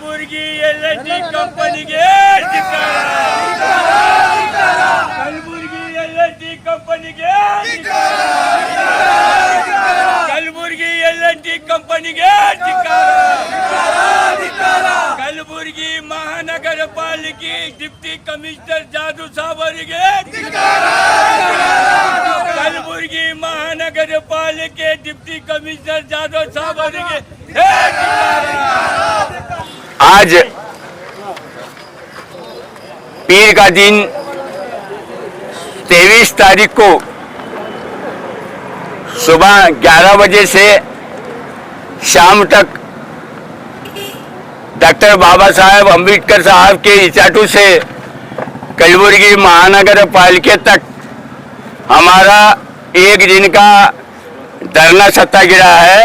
ಕಲಬುರಗಿ ಎಲ್&ಟಿ ಕಂಪನಿಗೆ ಕಲಬುರಗಿ ಎಲ್&ಟಿ ಕಂಪನಿಗೆ ಕಲಬುರಗಿ ಎಲ್&ಟಿ ಕಂಪನಿಗೆ ಕಲಬುರಗಿ ಮಹಾನಗರ ಪಾಲಿಕೆ ಡಿಪ್ಟಿ ಕಮಿಷನರ್ ಜಾಧವ್ ಸಾಬ್ ಅವರಿಗೆ ಕಲಬುರಗಿ ಮಹಾನಗರ ಪಾಲಿಕೆ ಡಿಪ್टी कमिश्नर जाधव साहब ಅವರಿಗೆ आज पीर का दिन 23 तारीख को सुबह 11 बजे से शाम तक डॉक्टर बाबा साहेब अम्बेडकर साहब के स्टैचू से कलबुर्गी महानगर पालिका तक हमारा एक दिन का धरना सत्याग्रह है।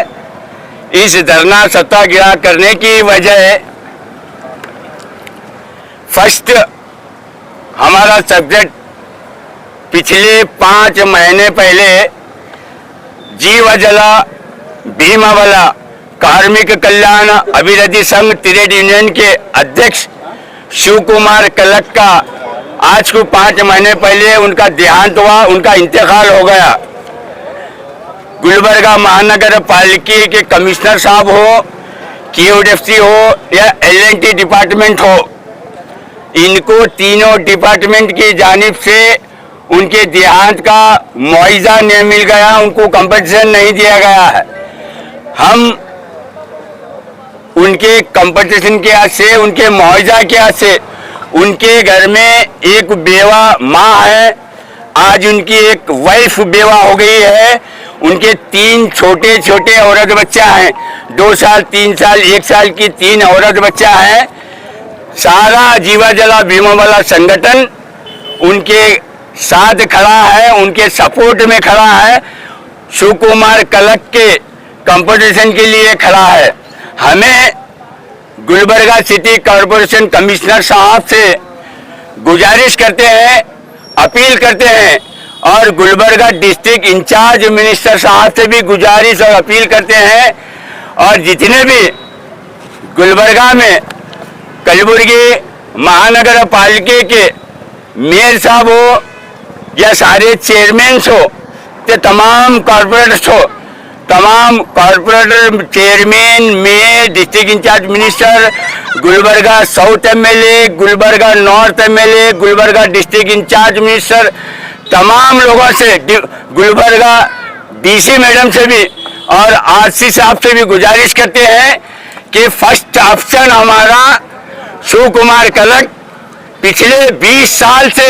इस धरना सत्याग्रह करने की वजह फर्स्ट हमारा सब्जेक्ट पिछले 5 महीने पहले जीवा जला बीमा वाला कार्मिक कल्याण अभिवृद्धि संघ ट्रेड यूनियन के अध्यक्ष शिव कुमार कलक का आज को 5 महीने पहले उनका देहांत हुआ, उनका इंतकाल हो गया। गुलबर्गा महानगर पालिका के कमिश्नर साहब हो, KODFC हो या L&T डिपार्टमेंट हो, इनको तीनों डिपार्टमेंट की जानिब से उनके देहांत का मुआवजा नहीं मिल गया, उनको कंपनसेशन नहीं दिया गया है। हम उनके कंपनसेशन के हाथ से, उनके मुआवजा के हाथ से, उनके घर में एक बेवा माँ है, आज उनकी एक वाइफ बेवा हो गई है। उनके 3 छोटे छोटे औरत बच्चा हैं, 2 साल 3 साल 1 साल की 3 औरत बच्चा है। सारा जीवा जला बीमा वाला संगठन उनके साथ खड़ा है, उनके सपोर्ट में खड़ा है, शिव कुमार कलक के कंपटीशन के लिए खड़ा है। हमें गुलबर्गा सिटी कॉरपोरेशन कमिश्नर साहब से गुजारिश करते हैं, अपील करते हैं और गुलबर्गा डिस्ट्रिक्ट इंचार्ज मिनिस्टर साहब से भी गुजारिश और अपील करते हैं और जितने भी गुलबर्गा में कलबुर्गी महानगर पालिका के मेयर साहब हो या सारे चेयरमैन हो या तमाम कॉर्पोरेटर्स हो, तमाम corporator chairman mayor district incharge minister Gulbarga south MLA, Gulbarga north MLA, Gulbarga district incharge minister तमाम लोगों से, गुलबर्गा DC मैडम से भी और RC साहब से भी गुजारिश करते हैं कि फर्स्ट ऑप्शन हमारा शिव कुमार कलक पिछले 20 साल से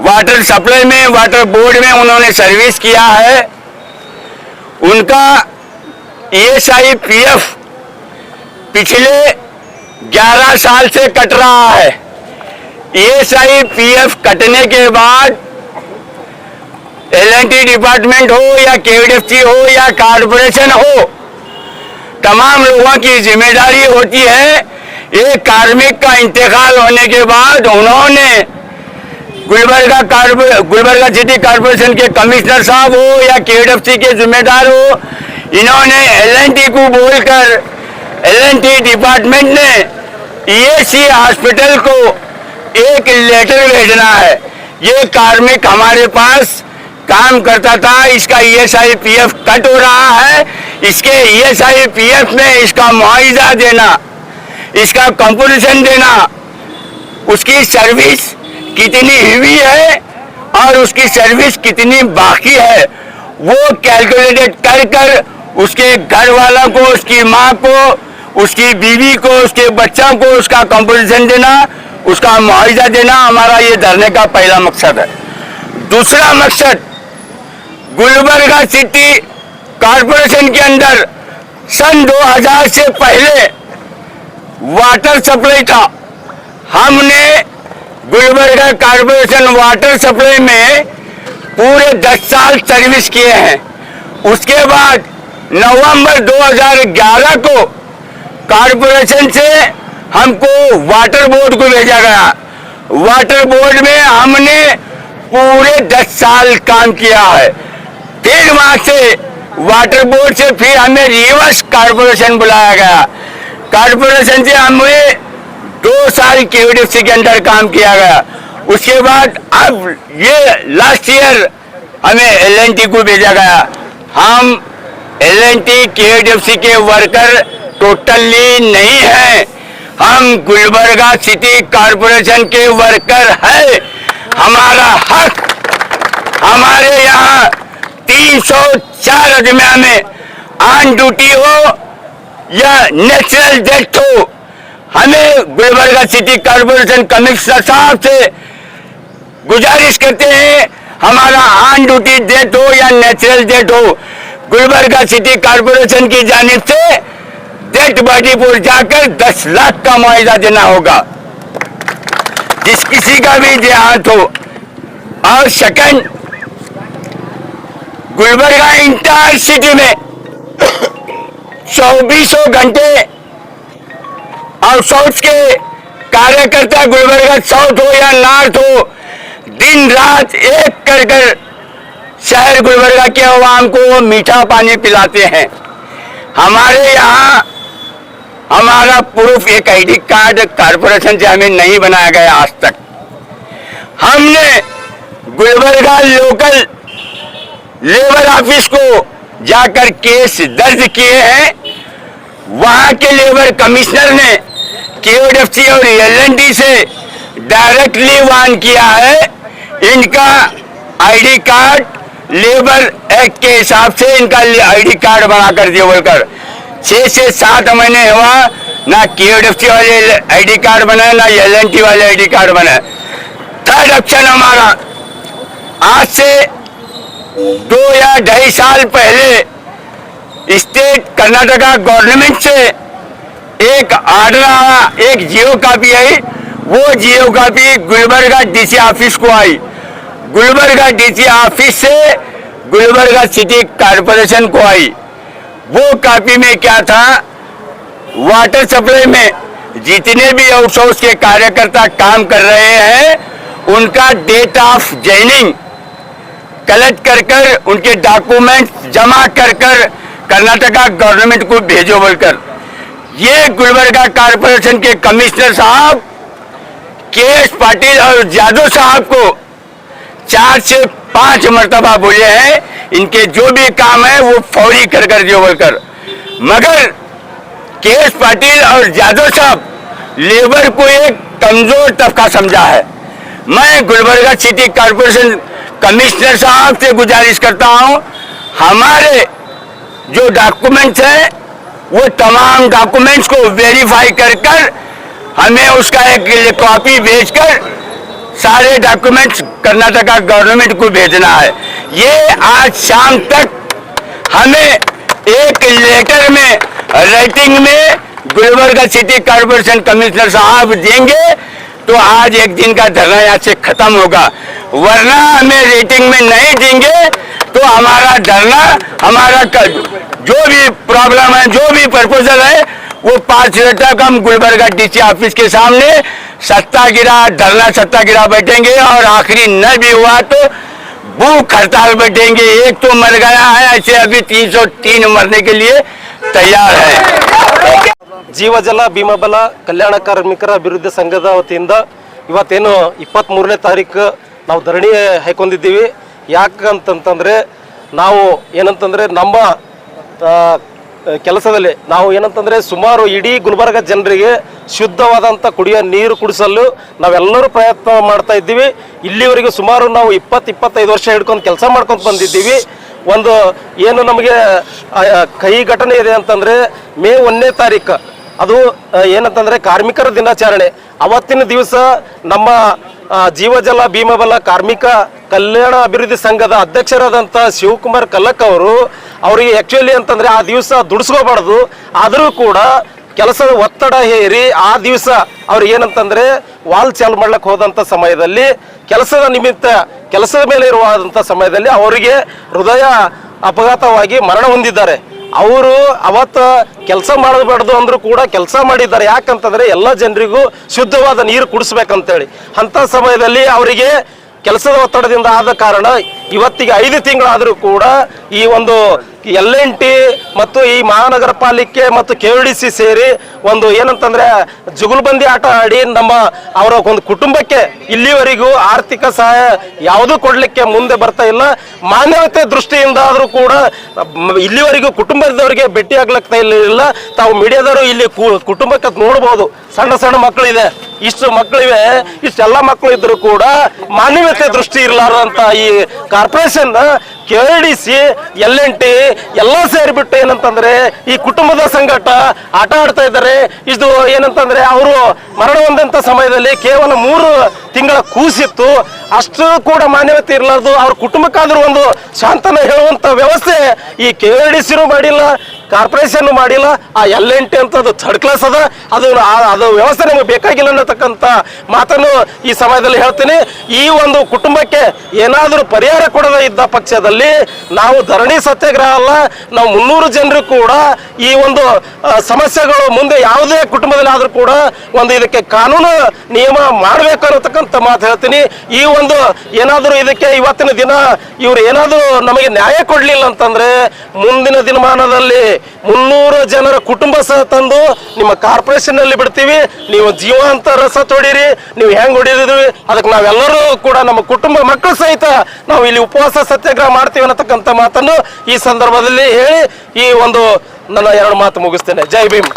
वाटर सप्लाई में, वाटर बोर्ड में उन्होंने सर्विस किया है। उनका ESI PF पिछले 11 साल से कट रहा है। ESI PF कटने के बाद L&T डिपार्टमेंट हो या KODFC हो या कॉर्पोरेशन हो, तमाम लोगों की जिम्मेदारी होती है। एक कार्मिक का इंतकाल होने के बाद उन्होंने गुलबर्गा सिटी कॉर्पोरेशन के कमिश्नर साहब हो या KODFC के जिम्मेदार हो, इन्होंने L&T को बोलकर L&T डिपार्टमेंट ने ESC हॉस्पिटल को एक लेटर भेजना है। ये कार्मिक हमारे पास काम करता था, इसका ESI PF कट हो रहा है, इसके ESI PF में इसका मुआवजा देना, इसका कंपनसेशन देना, उसकी सर्विस कितनी हुई है और उसकी सर्विस कितनी बाकी है वो कैलकुलेटेड कर कर उसके घर वालों को, उसकी माँ को, उसकी बीवी को, उसके बच्चों को उसका कंपनसेशन देना, उसका मुआवजा देना हमारा ये धरने का पहला मकसद है। दूसरा मकसद, गुलबर्गा सिटी कॉर्पोरेशन के अंदर सन 2000 से पहले वाटर सप्लाई था। हमने गुलबर्गा कॉर्पोरेशन वाटर सप्लाई में पूरे 10 साल सर्विस किए हैं। उसके बाद नवंबर 2011 को कॉर्पोरेशन से हमको वाटर बोर्ड को भेजा गया। वाटर बोर्ड में हमने पूरे 10 साल काम किया है। फिर वहां से वाटर बोर्ड से फिर हमें रिवर्स कॉर्पोरेशन बुलाया गया। कारपोरेशन से हमें 2 साल केवीडीएफसी के अंदर काम किया गया। उसके बाद अब ये लास्ट ईयर हमें एलएनटी को भेजा गया। हम एलएनटी केवीडीएफसी के वर्कर टोटली नहीं हैं, हम गुलबर्गा सिटी कारपोरेशन के वर्कर हैं। हमारा हक, हमारे यहाँ 304 अदमिया में ऑन ड्यूटी हो या नेचुरल डेथ हो, हमें गुलबर्गा सिटी कारपोरेशन कमिश्नर साहब से गुजारिश करते हैं, हमारा ऑन ड्यूटी डेथ हो या नेचुरल डेथ हो, गुलबर्गा सिटी कारपोरेशन की जानिब से डेड बॉडी पर जाकर 10 लाख का मुआवजा देना होगा जिस किसी का भी देहांत हो। और सेकंड, गुलबर्गा इंटायर सिटी में 24 घंटे और साउथ के कार्यकर्ता गुलबर्गा साउथ हो या नॉर्थ हो, दिन रात एक कर शहर गुलबर्गा के अवाम को मीठा पानी पिलाते हैं। हमारे यहाँ हमारा प्रूफ एक आईडी कार्ड कारपोरेशन से हमें नहीं बनाया गया आज तक। हमने गुलबर्गा लोकल लेबर ऑफिस को जाकर केस दर्ज किए हैं। वहां के लेबर कमिश्नर ने केओडीएफसी और एलएनटी से डायरेक्टली वार्न किया है, इनका आईडी कार्ड लेबर एक्ट के हिसाब से इनका आईडी कार्ड बना कर दिए बोलकर। 6 से 7 महीने हुआ, ना केओडीएफसी वाले आईडी कार्ड बनाए ना एलएनटी वाले आईडी कार्ड बनाए। थर्ड ऑप्शन हमारा, आज से 2 या 2.5 साल पहले स्टेट कर्नाटका गवर्नमेंट से एक आर्डर आया, एक जियो कॉपी आई। वो जियो कॉपी गुलबर्गा डीसी ऑफिस को आई। गुलबर्गा डीसी ऑफिस से गुलबर्गा सिटी कारपोरेशन को आई। वो कॉपी में क्या था, वाटर सप्लाई में जितने भी आउटसोर्स के कार्यकर्ता काम कर रहे हैं उनका डेट ऑफ ज्वाइनिंग कलेक्ट कर उनके डॉक्यूमेंट जमा कर कर्नाटका गवर्नमेंट को भेजो बोलकर। ये गुलबर्गा कारपोरेशन के कमिश्नर साहब के.एस. पाटिल और जादव साहब को 4 से 5 मरतबा बोले हैं इनके जो भी काम है वो फौरी कर दियो बोलकर। मगर के.एस. पाटिल और जादव साहब लेबर को एक कमजोर तबका समझा है। मैं गुलबर्गा सिटी कारपोरेशन कमिश्नर साहब से गुजारिश करता हूं, हमारे जो डॉक्यूमेंट्स हैं वो तमाम डॉक्यूमेंट्स को वेरीफाई कर हमें उसका एक कॉपी भेजकर सारे डॉक्यूमेंट्स कर्नाटका गवर्नमेंट को भेजना है। ये आज शाम तक हमें एक लेटर में राइटिंग में गुलबर्गा सिटी कारपोरेशन कमिश्नर साहब देंगे तो आज एक दिन का धरना यहाँ से खत्म होगा, वरना हमें रेटिंग में नहीं देंगे तो हमारा धरना, हमारा जो भी प्रॉब्लम है, जो भी प्रपोजल है वो 5 बजे तक हम गुलबर्गा डीसी ऑफिस के सामने सत्याग्रह बैठेंगे और आखिरी न भी हुआ तो भूख हड़ताल बैठेंगे। एक तो मर गया है, ऐसे अभी 303 मरने के लिए तैयार है। ಜೀವಜಲ ಭೀಮಬಲ ಕಲ್ಯಾಣ ಕಾರ್ಮಿಕರ ಅಭಿವೃದ್ಧಿ ಸಂಘದ ವತಿಯಿಂದ ಇವತ್ತೇನು 23ನೇ ತಾರೀಕು ನಾವು ಧರಣಿ ಹಾಕೊಂಡಿದ್ದೀವಿ। ಯಾಕಂತಂತಂದರೆ ನಾವು ಏನಂತಂದರೆ ನಮ್ಮ ಕೆಲಸದಲ್ಲಿ ನಾವು ಏನಂತಂದರೆ ಸುಮಾರು ಇಡೀ ಗುಲ್ಬರ್ಗ ಜನರಿಗೆ ಶುದ್ಧವಾದಂಥ ಕುಡಿಯೋ ನೀರು ಕುಡಿಸಲು ನಾವೆಲ್ಲರೂ ಪ್ರಯತ್ನ ಮಾಡ್ತಾ ಇದ್ದೀವಿ। ಇಲ್ಲಿವರೆಗೂ ಸುಮಾರು ನಾವು 20-25 ವರ್ಷ ಹಿಡ್ಕೊಂಡು ಕೆಲಸ ಮಾಡ್ಕೊಂಡು ಬಂದಿದ್ದೀವಿ। ಒಂದು ಏನು ನಮಗೆ ಕಹಿ ಘಟನೆ ಇದೆ ಅಂತಂದರೆ ಮೇ 1ನೇ ತಾರೀಕು ಅದು ಏನಂತಂದರೆ ಕಾರ್ಮಿಕರ ದಿನಾಚರಣೆ। ಅವತ್ತಿನ ದಿವಸ ನಮ್ಮ ಜೀವಜಲ ಭೀಮಬಲ ಕಾರ್ಮಿಕ ಕಲ್ಯಾಣ ಅಭಿವೃದ್ಧಿ ಸಂಘದ ಅಧ್ಯಕ್ಷರಾದಂಥ ಶಿವಕುಮಾರ್ ಕಲ್ಲಕ್ ಅವರಿಗೆ ಆ್ಯಕ್ಚುಲಿ ಅಂತಂದರೆ ಆ ದಿವಸ ದುಡಿಸ್ಕೋಬಾರ್ದು, ಆದರೂ ಕೂಡ ಕೆಲಸದ ಒತ್ತಡ ಹೇರಿ ಆ ದಿವಸ ಅವ್ರಿಗೆ ಏನಂತಂದರೆ ವಾಲ್ ಚಾಲು ಮಾಡ್ಲಿಕ್ಕೆ ಹೋದಂಥ ಸಮಯದಲ್ಲಿ ಕೆಲಸದ ನಿಮಿತ್ತ ಕೆಲಸದ ಮೇಲೆ ಇರುವಂಥ ಸಮಯದಲ್ಲಿ ಅವರಿಗೆ ಹೃದಯ ಅಪಘಾತವಾಗಿ ಮರಣ ಹೊಂದಿದ್ದಾರೆ। ಅವರು ಅವತ್ತು ಕೆಲಸ ಮಾಡಬಾರ್ದು ಅಂದರೂ ಕೂಡ ಕೆಲಸ ಮಾಡಿದ್ದಾರೆ। ಯಾಕಂತಂದರೆ ಎಲ್ಲ ಜನರಿಗೂ ಶುದ್ಧವಾದ ನೀರು ಕುಡಿಸ್ಬೇಕಂತೇಳಿ ಅಂಥ ಸಮಯದಲ್ಲಿ ಅವರಿಗೆ ಕೆಲಸದ ಒತ್ತಡದಿಂದ ಆದ ಕಾರಣ ಇವತ್ತಿಗೆ 5 ತಿಂಗಳಾದರೂ ಕೂಡ L&T ಮತ್ತು ಈ ಮಹಾನಗರ ಪಾಲಿಕೆ ಮತ್ತು KVDC ಸೇರಿ ಒಂದು ಏನಂತಂದ್ರೆ ಜುಗುಲ್ಬಂದಿ ಆಟ ಆಡಿ ಅವರ ಒಂದು ಕುಟುಂಬಕ್ಕೆ ಇಲ್ಲಿವರೆಗೂ ಆರ್ಥಿಕ ಸಹಾಯ ಯಾವುದೂ ಕೊಡ್ಲಿಕ್ಕೆ ಮುಂದೆ ಬರ್ತಾ ಇಲ್ಲ. ಮಾನವತೆ ದೃಷ್ಟಿಯಿಂದ ಆದರೂ ಕೂಡ ಇಲ್ಲಿವರೆಗೂ ಕುಟುಂಬದವರಿಗೆ ಭೇಟಿ ಆಗ್ಲಿಕ್ತಾ ಇಲ್ಲ. ತಾವು ಮೀಡಿಯಾದವರು ಇಲ್ಲಿ ಕುಟುಂಬಕ್ಕೆ ನೋಡ್ಬೋದು, ಸಣ್ಣ ಸಣ್ಣ ಮಕ್ಕಳಿದೆ, ಇಷ್ಟು ಮಕ್ಕಳಿವೆ, ಇಷ್ಟೆಲ್ಲ ಮಕ್ಕಳು ಇದ್ರು ಕೂಡ ಮಾನವೀಯತೆ ದೃಷ್ಟಿ ಇರಲಾರಂತ ಈ ಕಾರ್ಪೊರೇಷನ್ KVDC L&T ಎಲ್ಲ ಸೇರಿಬಿಟ್ಟು ಏನಂತಂದ್ರೆ ಈ ಕುಟುಂಬದ ಸಂಘಟ ಆಟ ಆಡ್ತಾ ಇದ್ದಾರೆ. ಇದು ಏನಂತಂದ್ರೆ ಅವರು ಮರಣ ಹೊಂದಂತ ಸಮಯದಲ್ಲಿ ಕೇವಲ 3 ತಿಂಗಳ ಕೂಸಿತ್ತು, ಅಷ್ಟು ಕೂಡ ಮಾನ್ಯತೆ ಇರಲಾರ್ದು ಅವ್ರ ಕುಟುಂಬಕ್ಕಾದ್ರೂ ಒಂದು ಶಾಂತನ ಹೇಳುವಂತ ವ್ಯವಸ್ಥೆ ಈ KVDCನೂ ಮಾಡಿಲ್ಲ, ಕಾರ್ಪೊರೇಷನ್ ಮಾಡಿಲ್ಲ. ಆ L&T ಅಂತ ಅದು ಥರ್ಡ್ ಕ್ಲಾಸ್ ಅದ, ಅದು ವ್ಯವಸ್ಥೆ ನಮಗೆ ಬೇಕಾಗಿಲ್ಲ ಅನ್ನತಕ್ಕಂಥ ಮಾತನ್ನು ಈ ಸಮಯದಲ್ಲಿ ಹೇಳ್ತೀನಿ. ಈ ಒಂದು ಕುಟುಂಬಕ್ಕೆ ಏನಾದರೂ ಪರಿಹಾರ ಕೊಡದೇ ಇದ್ದ ಪಕ್ಷದಲ್ಲಿ ನಾವು ಧರಣಿ ಸತ್ಯಾಗ್ರಹ ಅಲ್ಲ, ನಾವು 300 ಜನರು ಕೂಡ ಈ ಒಂದು ಸಮಸ್ಯೆಗಳು ಮುಂದೆ ಯಾವುದೇ ಕುಟುಂಬದಲ್ಲಿ ಆದ್ರೂ ಕೂಡ ಒಂದು ಇದಕ್ಕೆ ಕಾನೂನು ನಿಯಮ ಮಾಡಬೇಕು ಅನ್ನತಕ್ಕಂಥ ಮಾತು ಹೇಳ್ತೀನಿ. ಈ ಒಂದು ಏನಾದರೂ ಇದಕ್ಕೆ ಇವತ್ತಿನ ದಿನ ಇವ್ರು ಏನಾದರೂ ನಮಗೆ ನ್ಯಾಯ ಕೊಡ್ಲಿಲ್ಲ ಅಂತಂದ್ರೆ ಮುಂದಿನ ದಿನಮಾನದಲ್ಲಿ 300 ಜನರ ಕುಟುಂಬ ಸಹ ತಂದು ನಿಮ್ಮ ಕಾರ್ಪೊರೇಷನ್ ನಲ್ಲಿ ಬಿಡ್ತೀವಿ. ನೀವು ಜೀವಾಂತ ರಸ ತೊಡೀರಿ, ನೀವು ಹೆಂಗ್ ಹೊಡಿದ್ವಿ ಅದಕ್ಕೆ ನಾವೆಲ್ಲರೂ ಕೂಡ ನಮ್ಮ ಕುಟುಂಬ ಮಕ್ಕಳು ಸಹಿತ ನಾವು ಇಲ್ಲಿ ಉಪವಾಸ ಸತ್ಯಾಗ್ರಹ ಮಾಡ್ತೀವಿ ಅನ್ನತಕ್ಕಂಥ ಮಾತನ್ನು ಈ ಸಂದರ್ಭದಲ್ಲಿ ಹೇಳಿ ಈ ಒಂದು ನನ್ನ 2 ಮಾತು ಮುಗಿಸ್ತೇನೆ. ಜೈ ಭೀಮ್.